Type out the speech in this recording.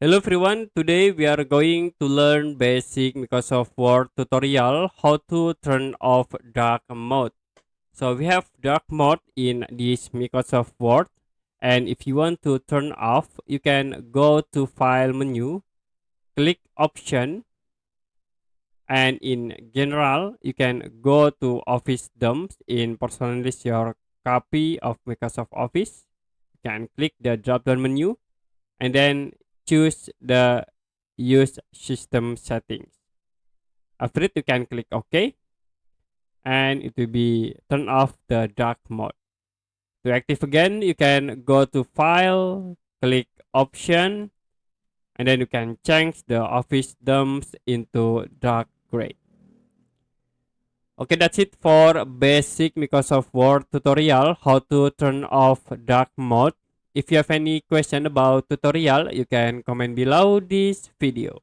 Hello everyone, today we are going to learn basic Microsoft Word tutorial how to turn off dark mode. So we have dark mode in this Microsoft Word, and if you want to turn off, you can go to file menu, click option, and in general you can go to office dumps. In personalize your copy of Microsoft Office, you can click the drop down menu and then choose the use system settings. After it, you can click OK, and it will be turn off the dark mode. To active again, you can go to file, click option, and then you can change the office dumps into dark gray. Okay, that's it for basic Microsoft Word tutorial how to turn off dark mode. If you have any question about tutorial, you can comment below this video.